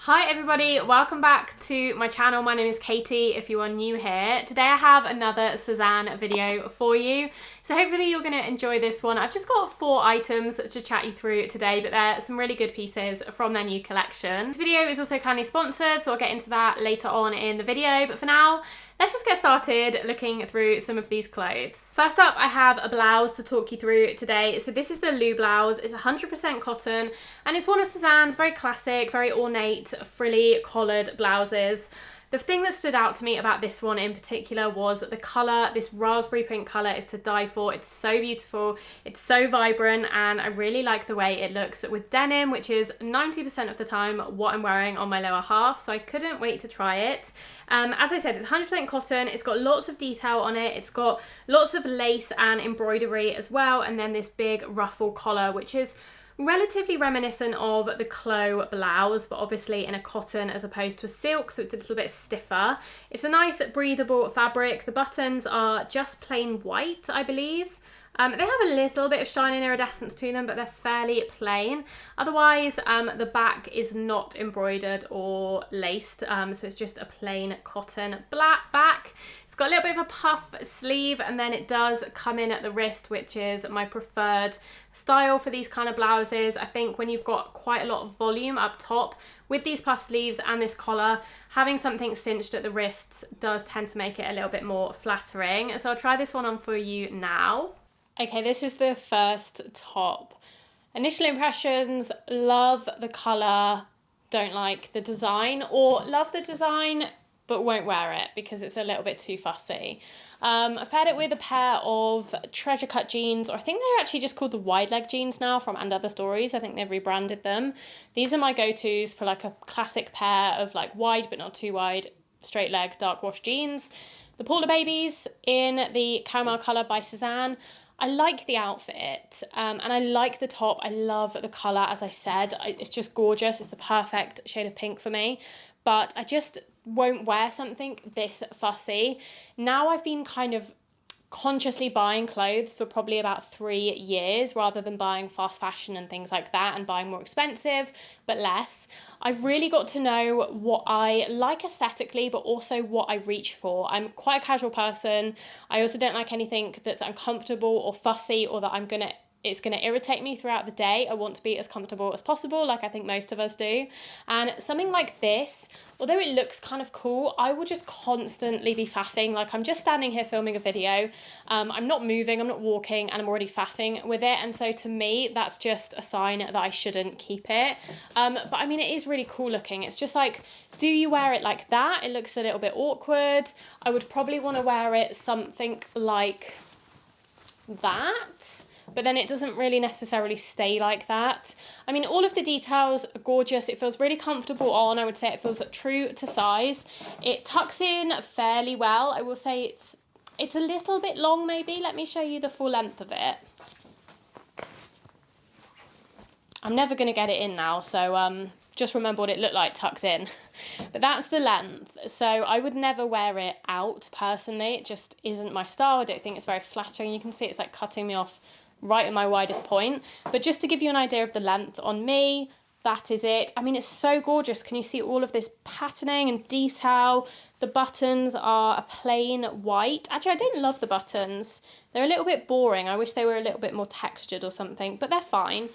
Hi everybody, welcome back to my channel. My name is Katie if you are new here. Today I have another Sézane video for you. So hopefully you're going to enjoy this one. I've just got 4 items to chat you through today, but they're some really good pieces from their new collection. This video is also kindly sponsored, so I'll get into that later on in the video. But for now, let's just get started looking through some of these clothes. First up, I have a blouse to talk you through today. So this is the Lou Blouse. It's 100% cotton, and it's one of Sézane's very classic, very ornate, frilly collared blouses. The thing that stood out to me about this one in particular was the colour. This raspberry pink colour is to die for. It's so beautiful, it's so vibrant, and I really like the way it looks with denim, which is 90% of the time what I'm wearing on my lower half, so I couldn't wait to try it. As I said, it's 100% cotton, it's got lots of detail on it, it's got lots of lace and embroidery as well, and then this big ruffle collar, which is relatively reminiscent of the Chloe blouse, but obviously in a cotton as opposed to a silk, so it's a little bit stiffer. It's a nice breathable fabric. The buttons are just plain white, I believe. They have a little bit of shine and iridescence to them, but they're fairly plain. Otherwise, the back is not embroidered or laced, so it's just a plain cotton black back. It's got a little bit of a puff sleeve, and then it does come in at the wrist, which is my preferred style for these kind of blouses. I think when you've got quite a lot of volume up top with these puff sleeves and this collar, having something cinched at the wrists does tend to make it a little bit more flattering. So I'll try this one on for you now. Okay, this is the first top. Initial impressions: love the colour, don't like the design, or love the design but won't wear it because it's a little bit too fussy. I've paired it with a pair of treasure cut jeans, or I think they're actually just called the wide leg jeans now from And Other Stories. I think they've rebranded them. These are my go-tos for like a classic pair of like wide but not too wide straight leg dark wash jeans. The Paula Babies in the caramel colour by Sézane. I like the outfit, and I like the top. I love the colour, as I said. It's just gorgeous. It's the perfect shade of pink for me, but I just won't wear something this fussy. Now I've been kind of consciously buying clothes for probably about 3 years rather than buying fast fashion and things like that and buying more expensive but less. I've really got to know what I like aesthetically, but also what I reach for. I'm quite a casual person. I also don't like anything that's uncomfortable or fussy, or that it's gonna irritate me throughout the day. I want to be as comfortable as possible, like I think most of us do. And something like this, although it looks kind of cool, I will just constantly be faffing. Like, I'm just standing here filming a video, I'm not moving, I'm not walking, and I'm already faffing with it. And so to me, that's just a sign that I shouldn't keep it. But I mean, it is really cool looking. It's just like, do you wear it like that? It looks a little bit awkward. I would probably want to wear it something like that, but then it doesn't really necessarily stay like that. I mean, all of the details are gorgeous. It feels really comfortable on. I would say it feels true to size. It tucks in fairly well. I will say it's a little bit long maybe. Let me show you the full length of it. I'm never going to get it in now, so just remember what it looked like tucked in. But that's the length. So I would never wear it out personally. It just isn't my style. I don't think it's very flattering. You can see it's like cutting me off right at my widest point. But just to give you an idea of the length on me, that is it. I mean, it's so gorgeous. Can you see all of this patterning and detail? The buttons are a plain white. Actually, I don't love the buttons. They're a little bit boring. I wish they were a little bit more textured or something, but they're fine.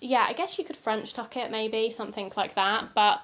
Yeah, I guess you could French tuck it maybe, something like that, but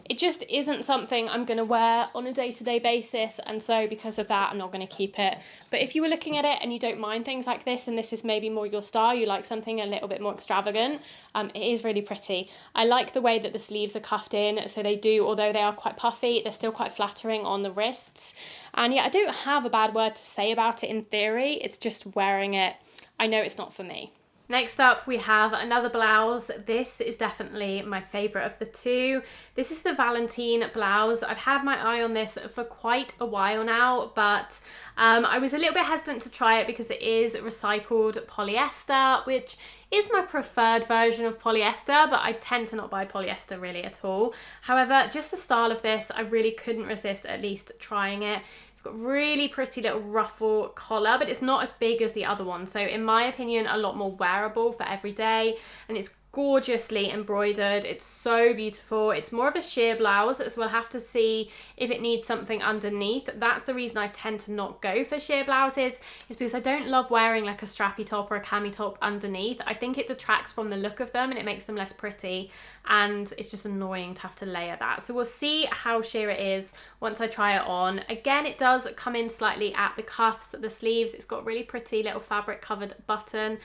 it just isn't something I'm going to wear on a day-to-day basis, and so because of that, I'm not going to keep it. But if you were looking at it and you don't mind things like this, and this is maybe more your style, you like something a little bit more extravagant, it is really pretty. I like the way that the sleeves are cuffed in, so they do, although they are quite puffy, they're still quite flattering on the wrists. And yeah, I don't have a bad word to say about it in theory, it's just wearing it, I know it's not for me. Next up, we have another blouse. This is definitely my favourite of the two. This is the Valentine Blouse. I've had my eye on this for quite a while now, but I was a little bit hesitant to try it because it is recycled polyester, which is my preferred version of polyester, but I tend to not buy polyester really at all. However, just the style of this, I really couldn't resist at least trying it. It's got really pretty little ruffle collar, but it's not as big as the other one. So in my opinion, a lot more wearable for every day. And it's gorgeously embroidered. It's so beautiful. It's more of a sheer blouse, so we'll have to see if it needs something underneath. That's the reason I tend to not go for sheer blouses, is because I don't love wearing like a strappy top or a cami top underneath. I think it detracts from the look of them and it makes them less pretty, and it's just annoying to have to layer that. So we'll see how sheer it is once I try it on. Again, it does come in slightly at the cuffs, the sleeves. It's got really pretty little fabric covered button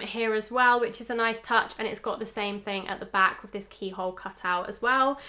here as well, which is a nice touch, and it's got the same thing at the back with this keyhole cutout as well.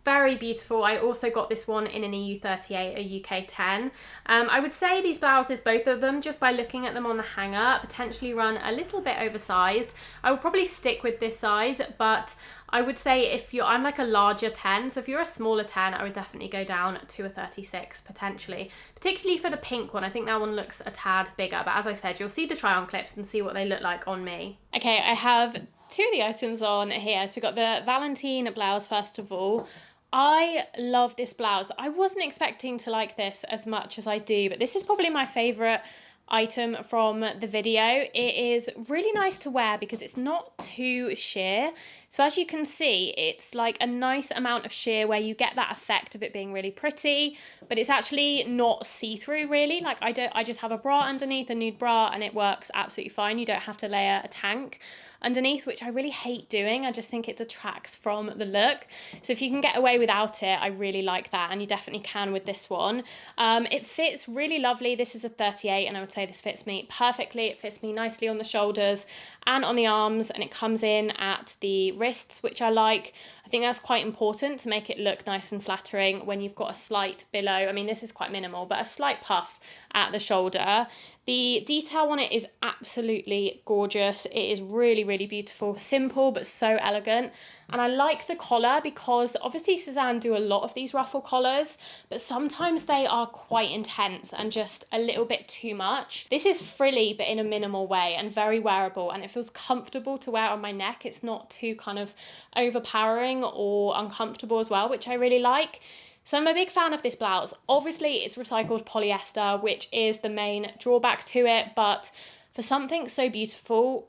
Very beautiful. I also got this one in an EU38, a UK 10. I would say these blouses, both of them, just by looking at them on the hanger, potentially run a little bit oversized. I will probably stick with this size, but I would say if you're, I'm like a larger 10, so if you're a smaller 10, I would definitely go down to a 36 potentially, particularly for the pink one. I think that one looks a tad bigger, but as I said, you'll see the try on clips and see what they look like on me. Okay, I have two of the items on here. So we've got the Valentine blouse first of all. I love this blouse. I wasn't expecting to like this as much as I do, but this is probably my favorite item from the video. It is really nice to wear because it's not too sheer. So as you can see, it's like a nice amount of sheer where you get that effect of it being really pretty, but it's actually not see-through really. Like I just have a bra underneath, a nude bra, and it works absolutely fine. You don't have to layer a tank underneath, which I really hate doing. I just think it detracts from the look. So if you can get away without it, I really like that, and you definitely can with this one. It fits really lovely. This is a 38, and I would say this fits me perfectly. It fits me nicely on the shoulders and on the arms, and it comes in at the wrists, which I like. I think that's quite important to make it look nice and flattering when you've got a slight billow. I mean, this is quite minimal, but a slight puff at the shoulder. The detail on it is absolutely gorgeous. It is really, really beautiful, simple, but so elegant. And I like the collar because obviously Sézane do a lot of these ruffle collars, but sometimes they are quite intense and just a little bit too much. This is frilly, but in a minimal way, and very wearable, and it feels comfortable to wear on my neck. It's not too kind of overpowering or uncomfortable as well, which I really like. So I'm a big fan of this blouse. Obviously it's recycled polyester, which is the main drawback to it, but for something so beautiful,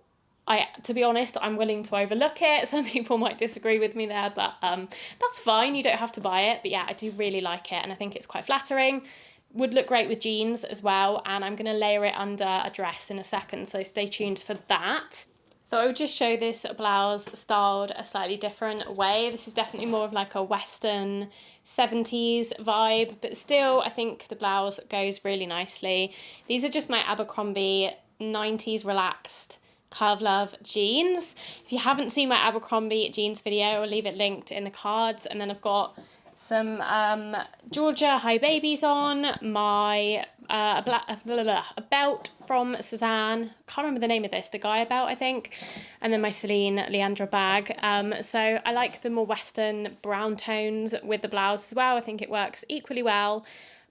to be honest, I'm willing to overlook it. Some people might disagree with me there, but that's fine. You don't have to buy it. But yeah, I do really like it, and I think it's quite flattering. Would look great with jeans as well, and I'm going to layer it under a dress in a second, so stay tuned for that. So I would just show this blouse styled a slightly different way. This is definitely more of like a Western 70s vibe, but still I think the blouse goes really nicely. These are just my Abercrombie 90s relaxed Curve Love jeans. If you haven't seen my Abercrombie jeans video, I'll leave it linked in the cards. And then I've got some Georgia high babies on, my a belt from Sézane. Can't remember the name of this, the Gaia belt, I think. And then my Celine Leandra bag. So I like the more Western brown tones with the blouse as well. I think it works equally well,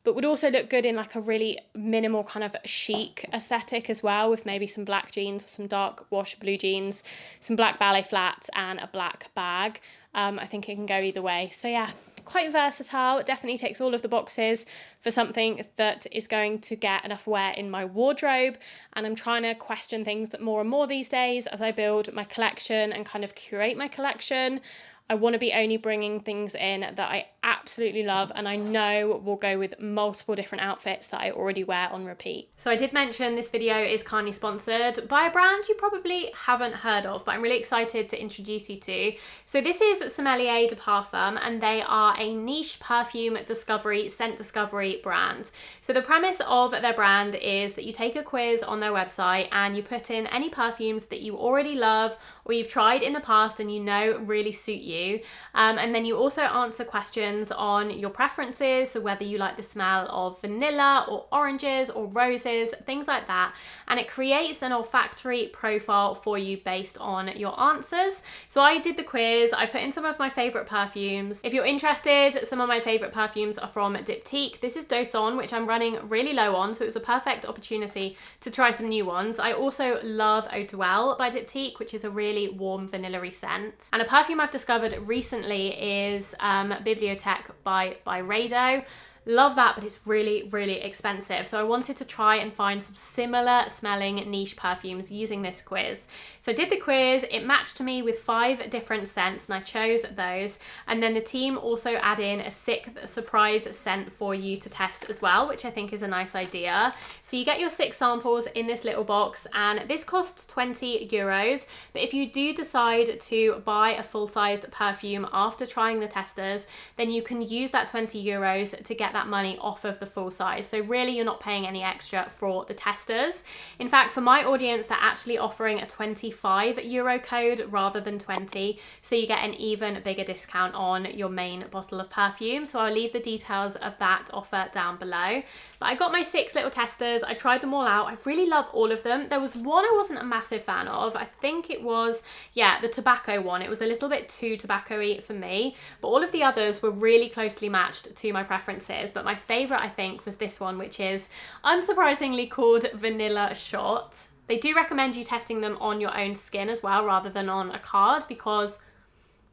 but would also look good in like a really minimal kind of chic aesthetic as well, with maybe some black jeans or some dark wash blue jeans, some black ballet flats and a black bag. I think it can go either way. So yeah, quite versatile. It definitely ticks all of the boxes for something that is going to get enough wear in my wardrobe. And I'm trying to question things more and more these days as I build my collection and kind of curate my collection. I want to be only bringing things in that I absolutely love and I know will go with multiple different outfits that I already wear on repeat. So I did mention this video is kindly sponsored by a brand you probably haven't heard of, but I'm really excited to introduce you to. So this is Sommelier de Parfum, and they are a niche perfume discovery, scent discovery brand. So the premise of their brand is that you take a quiz on their website and you put in any perfumes that you already love or you've tried in the past and you know really suit you. And then you also answer questions on your preferences, so whether you like the smell of vanilla or oranges or roses, things like that. And it creates an olfactory profile for you based on your answers. So I did the quiz, I put in some of my favorite perfumes. If you're interested, some of my favorite perfumes are from Diptyque. This is Dosson, which I'm running really low on, so it was a perfect opportunity to try some new ones. I also love Eau de Well by Diptyque, which is a really warm vanilla-y scent. And a perfume I've discovered recently is Bibliothèque by Rado. Love that, but it's really, really expensive. So I wanted to try and find some similar smelling niche perfumes using this quiz. So I did the quiz, it matched me with 5 different scents and I chose those. And then the team also add in a 6th surprise scent for you to test as well, which I think is a nice idea. So you get your 6 samples in this little box and this costs 20 euros. But if you do decide to buy a full-sized perfume after trying the testers, then you can use that 20 euros to get that money off of the full size. So really you're not paying any extra for the testers. In fact, for my audience, they're actually offering a 25 euro code rather than 20. So you get an even bigger discount on your main bottle of perfume. So I'll leave the details of that offer down below. But I got my 6 little testers. I tried them all out. I really love all of them. There was one I wasn't a massive fan of. I think it was, yeah, the tobacco one. It was a little bit too tobacco-y for me, but all of the others were really closely matched to my preferences. But my favorite, I think, was this one, which is unsurprisingly called Vanilla Shot. They do recommend you testing them on your own skin as well, rather than on a card, because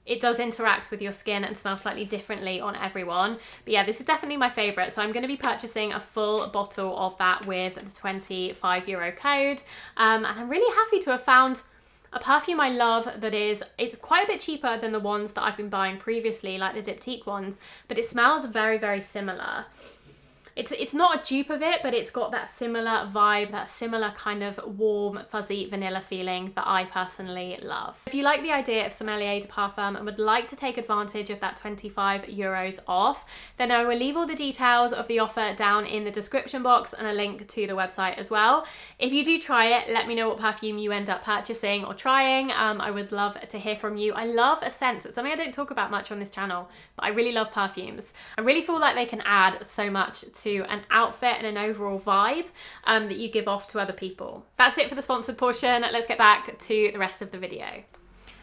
it does interact with your skin and smell slightly differently on everyone. But yeah, this is definitely my favorite. So I'm going to be purchasing a full bottle of that with the 25 euro code. And I'm really happy to have found a perfume I love that it's quite a bit cheaper than the ones that I've been buying previously, like the Diptyque ones, but it smells very, very similar. It's not a dupe of it, but it's got that similar vibe, that similar kind of warm, fuzzy vanilla feeling that I personally love. If you like the idea of Sommelier de Parfum and would like to take advantage of that 25 euros off, then I will leave all the details of the offer down in the description box and a link to the website as well. If you do try it, let me know what perfume you end up purchasing or trying. I would love to hear from you. I love a scent. It's something I don't talk about much on this channel, but I really love perfumes. I really feel like they can add so much to an outfit and an overall vibe that you give off to other people. That's it for the sponsored portion. Let's get back to the rest of the video.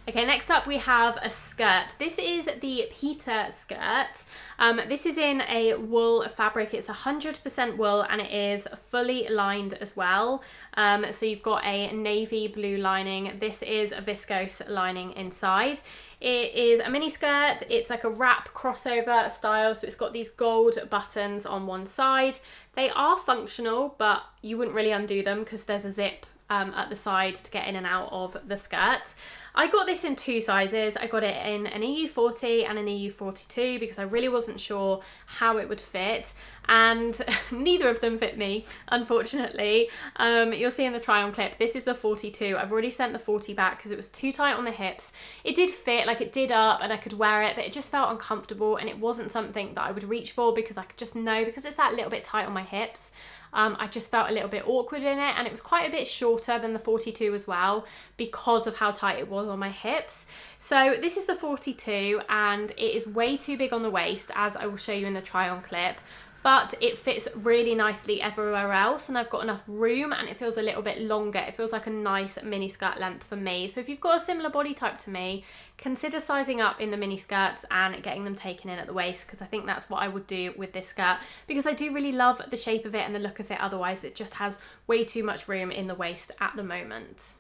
Okay, next up we have a skirt. This is the Peter skirt. This is in a wool fabric. It's 100% wool and it is fully lined as well. So you've got a navy blue lining. This is a viscose lining inside. It is a mini skirt. It's like a wrap crossover style. So it's got these gold buttons on one side. They are functional, but you wouldn't really undo them because there's a zip at the side to get in and out of the skirt. I got this in 2 sizes. I got it in an EU40 and an EU42 because I really wasn't sure how it would fit, and neither of them fit me, unfortunately. You'll see in the try on clip, this is the 42. I've already sent the 40 back because it was too tight on the hips. It did fit, like it did up and I could wear it, but it just felt uncomfortable and it wasn't something that I would reach for because I could just know, because it's that little bit tight on my hips. I just felt a little bit awkward in it, and it was quite a bit shorter than the 42 as well because of how tight it was on my hips. So this is the 42 and it is way too big on the waist, as I will show you in the try on clip, but it fits really nicely everywhere else and I've got enough room and it feels a little bit longer. It feels like a nice mini skirt length for me. So if you've got a similar body type to me, consider sizing up in the mini skirts and getting them taken in at the waist, because I think that's what I would do with this skirt, because I do really love the shape of it and the look of it. Otherwise it just has way too much room in the waist at the moment.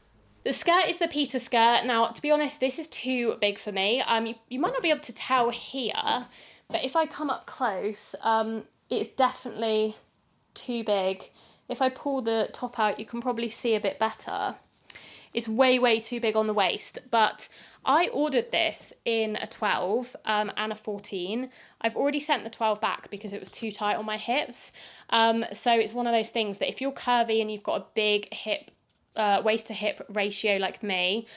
The skirt is the Peter skirt. Now, to be honest, this is too big for me. You might not be able to tell here, but if I come up close, it's definitely too big. If I pull the top out, you can probably see a bit better. It's way, way too big on the waist, but I ordered this in a 12 and a 14. I've already sent the 12 back because it was too tight on my hips. So it's one of those things that if you're curvy and you've got a big hip, waist to hip ratio like me,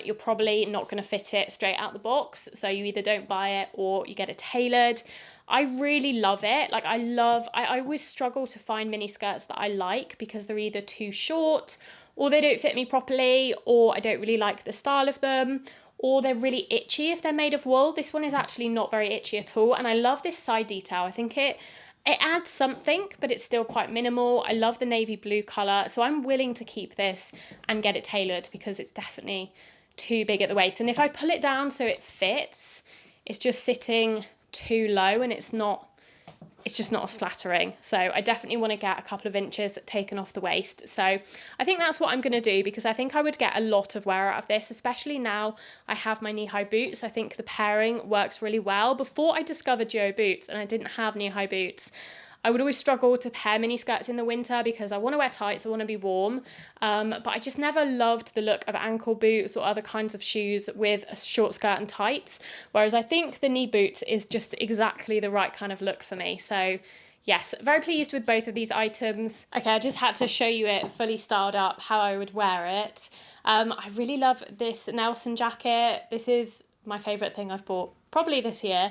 you're probably not going to fit it straight out the box. So you either don't buy it or you get it tailored. I really love it. Like I always struggle to find mini skirts that I like because they're either too short or they don't fit me properly, or I don't really like the style of them, or they're really itchy if they're made of wool. This one is actually not very itchy at all. And I love this side detail. I think it adds something, but it's still quite minimal. I love the navy blue colour. So I'm willing to keep this and get it tailored because it's definitely too big at the waist. And if I pull it down so it fits, it's just sitting too low and it's not it's just not as flattering. So I definitely want to get a couple of inches taken off the waist. So I think that's what I'm going to do, because I think I would get a lot of wear out of this, especially now I have my knee-high boots. I think the pairing works really well. Before I discovered duo boots and I didn't have knee-high boots, I would always struggle to pair mini skirts in the winter because I want to wear tights, I want to be warm, but I just never loved the look of ankle boots or other kinds of shoes with a short skirt and tights, whereas I think the knee boots is just exactly the right kind of look for me. So yes, very pleased with both of these items. Okay, I just had to show you it fully styled up, how I would wear it. I really love this Nelson jacket. This is my favourite thing I've bought probably this year,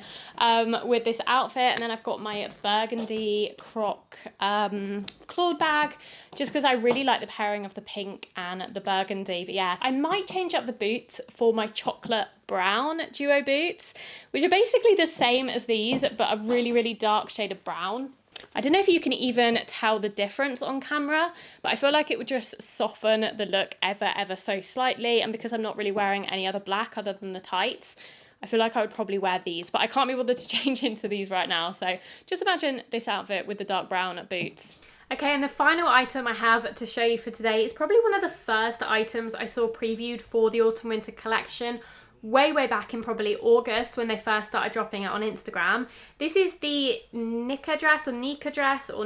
with this outfit. And then I've got my burgundy croc clawed bag, just because I really like the pairing of the pink and the burgundy. But yeah, I might change up the boots for my chocolate brown duo boots, which are basically the same as these, but a really, really dark shade of brown. I don't know if you can even tell the difference on camera, but I feel like it would just soften the look ever so slightly. And because I'm not really wearing any other black other than the tights, I feel like I would probably wear these, but I can't be bothered to change into these right now. So just imagine this outfit with the dark brown boots. Okay, and the final item I have to show you for today is probably one of the first items I saw previewed for the autumn winter collection way back in probably August when they first started dropping it on Instagram. This is the Nicia Dress or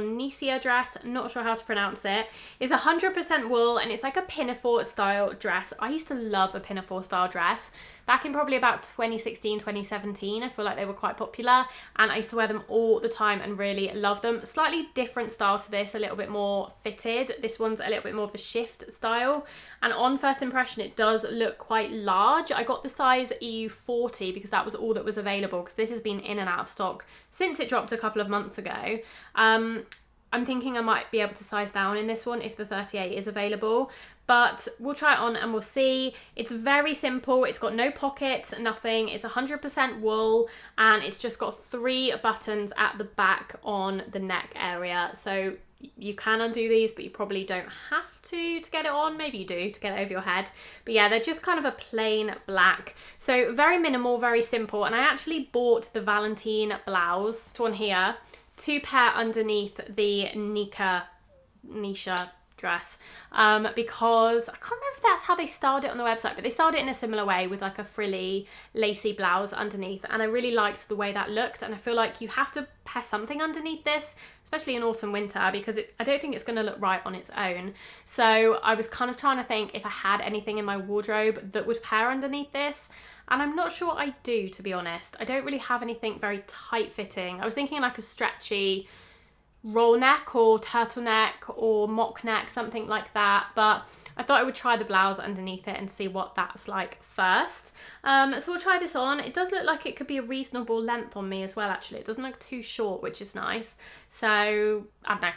Nicia Dress, not sure how to pronounce it. It's 100% wool and it's like a pinafore style dress. I used to love a pinafore style dress. Back in probably about 2016, 2017, I feel like they were quite popular and I used to wear them all the time and really love them. Slightly different style to this, a little bit more fitted. This one's a little bit more of a shift style. And on first impression, it does look quite large. I got the size EU40 because that was all that was available, because this has been in and out of stock since it dropped a couple of months ago. I'm thinking I might be able to size down in this one if the 38 is available, but we'll try it on and we'll see. It's very simple. It's got no pockets, nothing. It's 100% wool and it's just got 3 buttons at the back on the neck area. So you can undo these, but you probably don't have to get it on. Maybe you do to get it over your head. But yeah, they're just kind of a plain black. So very minimal, very simple. And I actually bought the Valentine Blouse, this one here, to pair underneath the Nicia Dress, because I can't remember if that's how they styled it on the website, but they styled it in a similar way with like a frilly lacy blouse underneath, and I really liked the way that looked. And I feel like you have to pair something underneath this, especially in autumn winter, because I don't think it's going to look right on its own. So I was kind of trying to think if I had anything in my wardrobe that would pair underneath this, and I'm not sure I do, to be honest. I don't really have anything very tight fitting. I was thinking like a stretchy roll neck or turtleneck or mock neck, something like that, but I thought I would try the blouse underneath it and see what that's like first. So we'll try this on. It does look like it could be a reasonable length on me as well, actually. It doesn't look too short, which is nice. So I don't know.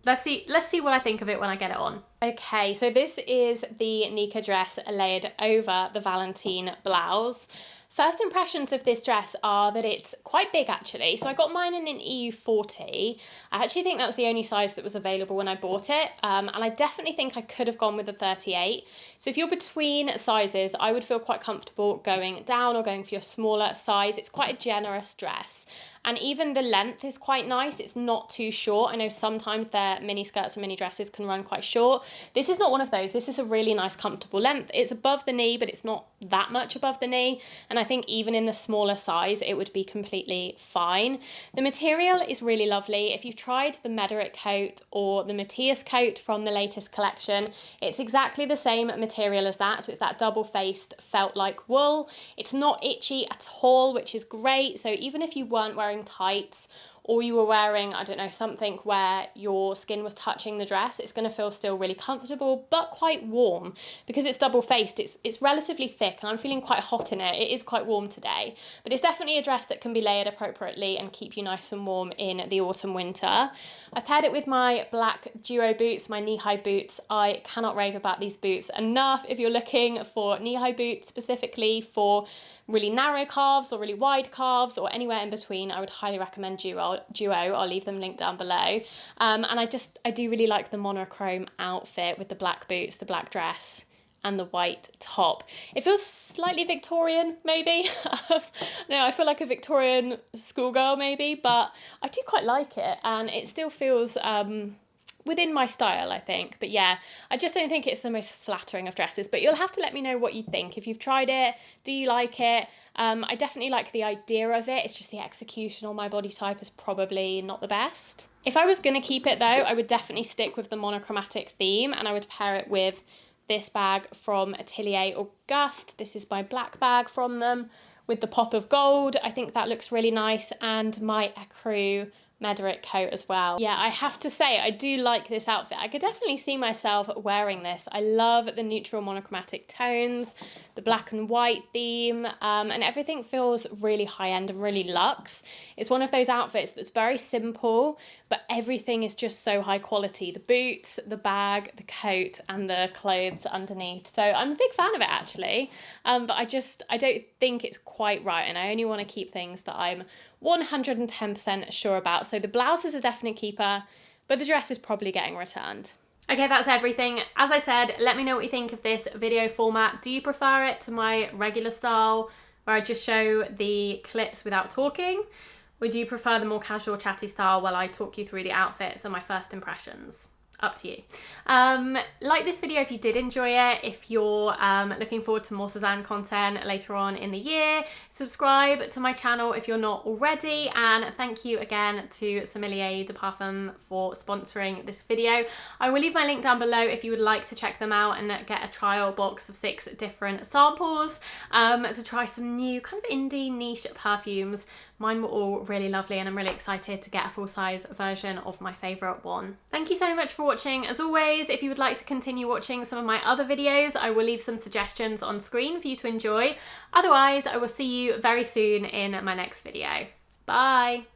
Let's see what I think of it when I get it on. Okay, so this is the Nicia dress layered over the Valentine blouse. First impressions of this dress are that it's quite big, actually. So I got mine in an EU40. I actually think that was the only size that was available when I bought it. And I definitely think I could have gone with a 38. So if you're between sizes, I would feel quite comfortable going down or going for your smaller size. It's quite a generous dress. And even the length is quite nice. It's not too short. I know sometimes their mini skirts and mini dresses can run quite short. This is not one of those. This is a really nice, comfortable length. It's above the knee, but it's not that much above the knee. And I think even in the smaller size, it would be completely fine. The material is really lovely. If you've tried the Mederick coat or the Matthias coat from the latest collection, it's exactly the same material as that. So it's that double-faced felt-like wool. It's not itchy at all, which is great. So even if you weren't wearing tights or you were wearing, I don't know, something where your skin was touching the dress, it's going to feel still really comfortable, but quite warm because it's double-faced. It's relatively thick and I'm feeling quite hot in it. It is quite warm today, but it's definitely a dress that can be layered appropriately and keep you nice and warm in the autumn winter. I've paired it with my black duo boots, my knee-high boots. I cannot rave about these boots enough. If you're looking for knee-high boots specifically for really narrow calves or really wide calves or anywhere in between, I would highly recommend Duo. I'll leave them linked down below. And I do really like the monochrome outfit with the black boots, the black dress, and the white top. It feels slightly Victorian, maybe. No, I feel like a Victorian schoolgirl maybe, but I do quite like it, and it still feels within my style, I think. But yeah, I just don't think it's the most flattering of dresses, but you'll have to let me know what you think. If you've tried it, do you like it? I definitely like the idea of it. It's just the execution on my body type is probably not the best. If I was gonna keep it though, I would definitely stick with the monochromatic theme, and I would pair it with this bag from Atelier Auguste. This is my black bag from them with the pop of gold. I think that looks really nice, and my ecru Mederic coat as well. Yeah, I have to say, I do like this outfit. I could definitely see myself wearing this. I love the neutral monochromatic tones, the black and white theme, and everything feels really high-end and really luxe. It's one of those outfits that's very simple, but everything is just so high quality. The boots, the bag, the coat, and the clothes underneath. So I'm a big fan of it, actually, but I don't think it's quite right, and I only want to keep things that I'm 110% sure about. So the blouse is a definite keeper, but the dress is probably getting returned. Okay, that's everything. As I said, let me know what you think of this video format. Do you prefer it to my regular style where I just show the clips without talking? Or do you prefer the more casual chatty style while I talk you through the outfits and my first impressions? Up to you. Like this video if you did enjoy it. If you're looking forward to more Sézane content later on in the year, subscribe to my channel if you're not already, and thank you again to Sommelier de Parfum for sponsoring this video. I will leave my link down below if you would like to check them out and get a trial box of 6 different samples to try some new kind of indie niche perfumes. Mine were all really lovely, and I'm really excited to get a full-size version of my favourite one. Thank you so much for watching. As always, if you would like to continue watching some of my other videos, I will leave some suggestions on screen for you to enjoy. Otherwise, I will see you very soon in my next video. Bye!